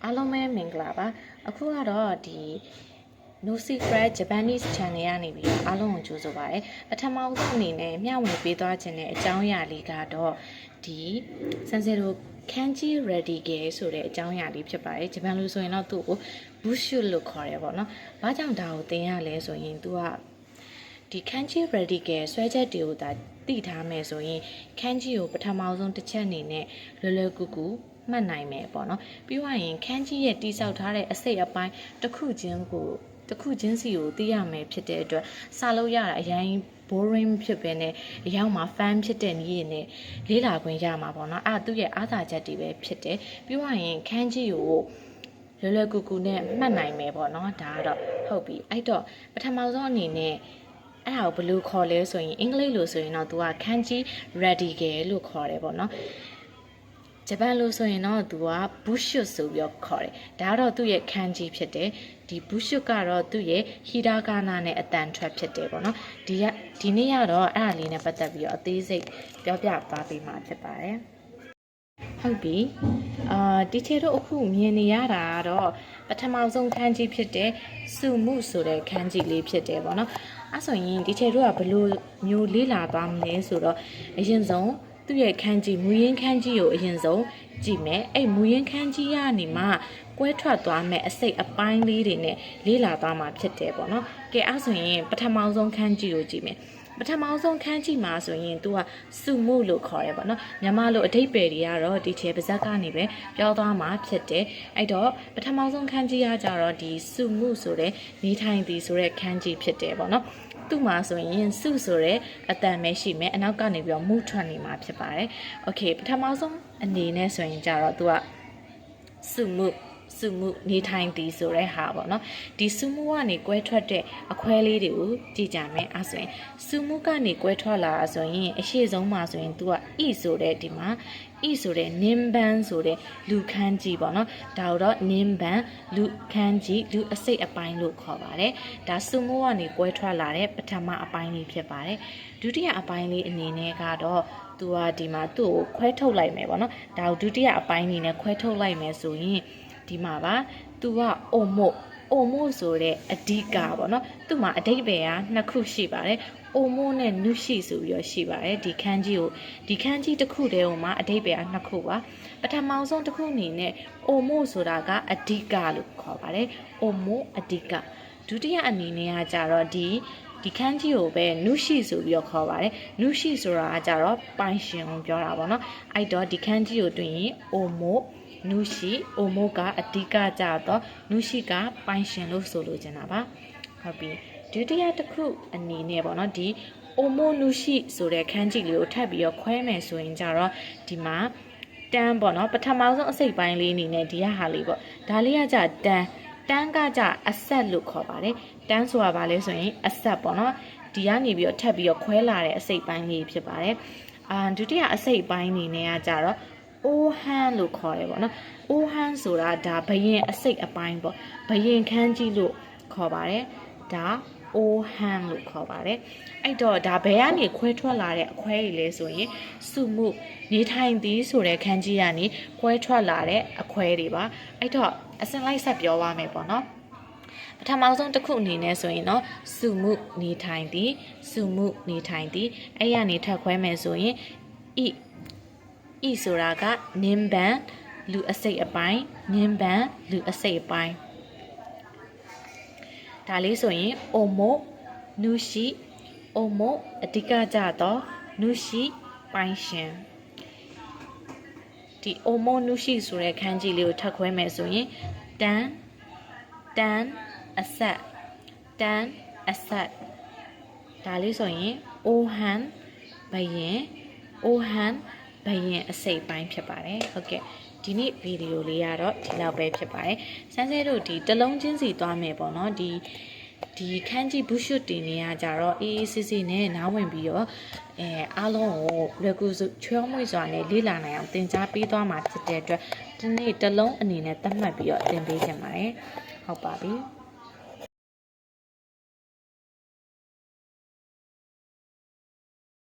အားလုံးပဲမင်္ဂလာပါအခုကတော့ဒီ No Secret Japanese Channel ကနေပြီးတော့အားလုံးကိုကြိုဆိုပါရစေပထမဆုံးအနေနဲ့မျှဝေပေးသွားခြင်းတဲ့အကြောင်းအရာလေးကတော့ဒီစန်ဆယ်တို့Kanji Radical ဆိုတဲ့အကြောင်းအရာလေးဖြစ်ပါတယ်ဂျပန်လိုဆိုရင်တော့သူ့ကို Bushu လို့ခေါ်တယ်ပေါ့နော်ဘာကြောင့်ဒါကိုသင်ရလဲဆိုရင်သူကဒီ Kanji Radical ဆွဲချက်တွေကိုဒါသိထားမယ်ဆိုရင် Kanji ကိုပထမဆုံးတစ်ချက်အနေနဲ့လွယ်လွယ်ကူကူမှတ်နိုင်မယ်ပေါ့နော်ပြီးသွားရင် Kanji ရဲ့တိစောက်ထားတဲ့အစိတ်အပိုင်းတစ်ခုချင်းစီကိုသိရမယ်ဖြစ်တဲ့အတွက်စာလို့ရတာအရင် boring ဖြစ်ပဲနဲ့အရောက်မှာ fan ဖြစ်တဲ့နည်းတွေနဲ့လေးလာခွင့်ရမှာပေါ့နော်သူ့ရဲ့အားသာချက်တွေပဲဖြစ်တယ်ပြီးသွားရင် Kanji ကိုလွယ်လွယ်ကူကူနဲ့မှတ်နိုင်မယ်ပေါ့နော်ဒါကတော့ဟုတ်ပြီအဲ့တော့ပထမဆုံးအနေနဲ့အဲ့ဒါကိုဘယ်လိုခေါ်လဲဆိုရင်အင်္ဂလိပ်လိုဆိုရင်တော့သူက Kanji Radical လို့ခေါ်တယ်ပေါ့နော်ဂျပန်လိုဆိုရင်တော့သူက Bushu ဆိုပြီးတော့ခေါ်တယ်ဒါကတော့သူ့ရဲ့ Kanji ဖြစ်တယ်ဒီ Bushu ကတော့သူ့ရဲ့ Hiragana နဲ့အတန်ထွက်ဖြစ်တယ်ပေါ့နော်ဒီနေ့ကတော့အဲ့ဒါလေးနဲ့ပတ်သက်ပြီးတော့အသေးစိတ်ပြောပြသွားပေးမှာဖြစ်ပါတယ်ဟုတ်ပြီဒီချေတို့အခုမြင်နေရတာကတော့ပထမဆုံးခန်းကြီးဖြစ်တဲ့စုမှုဆိုတဲ့ခန်းကြီးလေးဖြစ်တယ်ပေါ့နော်အဲ့ဆိုရင်ဒီချေတို့ကဘယ်လိုမျိုးလေးလာသွားမလဲဆိုတော့အရင်ဆုံးသူ့ရဲ့ခန်းကြီးမူရင်းခန်းကြီးကိုအရင်ဆုံးကြည့်မယ်အဲ့မူရင်းခန်းကြီးကနေမှကွဲထွက်သွားမယ်အစိတ်အပိုင်းလေးတွေနဲ့လေးလာသွားမှာဖြစ်တယ်ပေါ့နော်ကဲအဲ့ဆိုရင်ပထမဆုံးခန်းကြီးကိုကြည့်မယ်ပထမဆုံးခန်းကြည့်မှာဆိုရင်သူကစုမှုလို့ခေါ်ရဲပေါ့နော်မြန်မာလိုအဓိပ္ပာယ်တွေကတော့ဒီချေပါဇက်ကနေပဲပြောသွားမှာဖြစ်တယ်အဲ့တော့ပထမဆုံးခန်းကြီးကကြတော့ဒီစုမှုဆိုတဲ့နေထိုင်သည်ဆိုတဲ့ခန်းကြီးဖြစ်တယ်ပေါ့နော်သူ့မှာဆိုရင်စုဆိုတဲ့အတန်ပဲရှိမယ်အနောက်ကနေပြီးတော့မူထွက်နေမှာဖြစ်ပါတယ်โอเคပထမဆုံးအနေနဲ့ဆိုရင်ကြတော့သူကစုမှုနေထိုင်သည်ဆိုတဲ့ဟာပေါ့နော်ဒီစုမှုကနေကွဲထွက်တဲ့အခွဲလေးတွေကိုကြည့်ကြမယ်အဲဆိုရင်စုမှုကနေကွဲထွက်လာတာဆိုရင်အရှိဆုံးမှာဆိုရင် तू က e ဆိုတဲ့ဒီမှာ e ဆိုတဲ့နင်းပန်းဆိုတဲ့လူခန်းကြီးပေါ့နော်ဒါတော့နင်းပန်းလူခန်းကြီးလူအစိတ်အပိုင်းလို့ခေါ်ပါတယ်ဒါစုမှုကနေကွဲထွက်လာတဲ့ပထမအပိုင်းလေးဖြစ်ပါတယ်ဒုတိယအပိုင်းလေးအနေနဲ့ကတော့သူကဒီမှာသူ့ကိုခွဲထုတ်လိုက်မယ်ပေါ့နော်ဒါကိုဒုတိယအပိုင်းအနေနဲ့ခွဲထုတ်လိုက်မယ်ဆိုရင်ဒီမှာပါသူကအိုမိုဆိုတဲ့အဓိကပေါ့နော်သူ့မှာအဓိပ္ပာယ်ကနှစ်ခုရှိပါတယ်အိုမိုနဲ့နုရှိဆိုပြီးတော့ရှိပါတယ်ဒီခန်းကြီးတစ်ခုတည်းဟိုမှာအဓိပ္ပာယ်ကနှစ်ခုပါပထမဆုံးတစ်ခုအနေနဲ့အိုမိုဆိုတာကအဓိကလို့ခေါ်ပါတယ်အိုမိုအဓိကဒုတိယအနေနဲ့ကကြတော့ဒီခန်းကြီးကိုပဲနုရှိဆိုပြီးတော့ခေါ်ပါတယ်နုရှိဆိုတာကကြတော့ပိုင်ရှင်ကိုပြောတာပေါ့နော်အဲ့တော့ဒီခန်းကြီးကိုတွင်ရင်အိုမိုနုရှိအိုမိုကအဓိကကြတော့နုရှိကပိုင်ရှင်လို့ဆိုလိုချင်တာပါဟုတ်ပြီဒုတိယတစ်ခုအနေနဲ့ပေါ့နော်ဒီအိုမိုနုရှိဆိုတဲ့ခန်းကြီးလေးကိုထပ်ပြီးတော့ခွဲမယ်ဆိုရင်ကြတော့ဒီမှာတန်းပေါ့နော်ပထမဆုံးအစိတ်ပိုင်းလေးအနေနဲ့ဒီဟာလေးပေါ့ဒါလေးကကြတန်းကကြအဆက်လို့ခေါ်ပါတယ်တန်းဆိုတာဘာလဲဆိုရင်အဆက်ပေါ့နော်ဒီကနေပြီးတော့ထပ်ပြီးတော့ခွဲလာတဲ့အစိတ်ပိုင်းလေးဖြစ်ပါတယ်ဒုတိယအစိတ်ပိုင်းအနေနဲ့ကကြတော့အိုဟန်လို့ခေါ်တယ်ပေါ့နော်အိုဟန်ဆိုတာဒါဘယင်အစိတ်အပိုင်းပေါ့ဘယင်ခန်းကြီးလို့ခေါ်ပါတယ်ဒါအိုဟန်လို့ခေါ်ပါတယ်အဲ့တော့ဒါဘယ်ကနေခွဲထွက်လာတဲ့အခွဲတွေလဲဆိုရင်စုမှုနေထိုင်သည်ဆိုတဲ့ခန်းကြီးကနေခွဲထွက်လာတဲ့အခွဲတွေပါအဲ့တော့အစင်လိုက်ဆက်ပြောပါမယ်ပေါ့နော်ပထမဆုံးတစ်ခုအနေနဲ့ဆိုရင်တော့စုမှုနေထိုင်သည်အဲ့ရနေထပ်ခွဲမယ်ဆိုရင်ဤဆိုတာကနင်းပန်းလူအစိတ်အပိုင်းဒါလေးဆိုရင်အိုမိုနုရှိအိုမိုအဓိကကြတော့နုရှိပိုင်ရှင်ဒီအိုမိုနုရှိဆိုတဲ့ခန်းကြီးလေးကိုထပ်ခွဲမယ်ဆိုရင်တန်းအဆက်ဒါလေးဆိုရင်အိုဟန်ဘယင်အစိတ်ပိုင်းဖြစ်ပါတယ်ဟုတ်ကဲ့ဒီနေ့ဗီဒီယိုလေးကတော့ဒီလောက်ပဲဖြစ်ပါတယ်စမ်းစဲတို့ဒီတလုံးချင်းစီသွားမယ်ပေါ့နော်ဒီခန်းကြီးဘူးရှုတင်နေရကြတော့အေးစစ်စစ်နဲ့နားဝင်ပြီးတော့အားလုံးကိုလွယ်ကူချွေးမွေ့စွာနဲ့လေးလာနိုင်အောင်သင်ကြားပေးသွားမှာဖြစ်တဲ့အတွက်ဒီနေ့တလုံးအနေနဲ့သတ်မှတ်ပြီးတော့သင်ပေးချင်ပါတယ်ဟုတ်ပါပြီ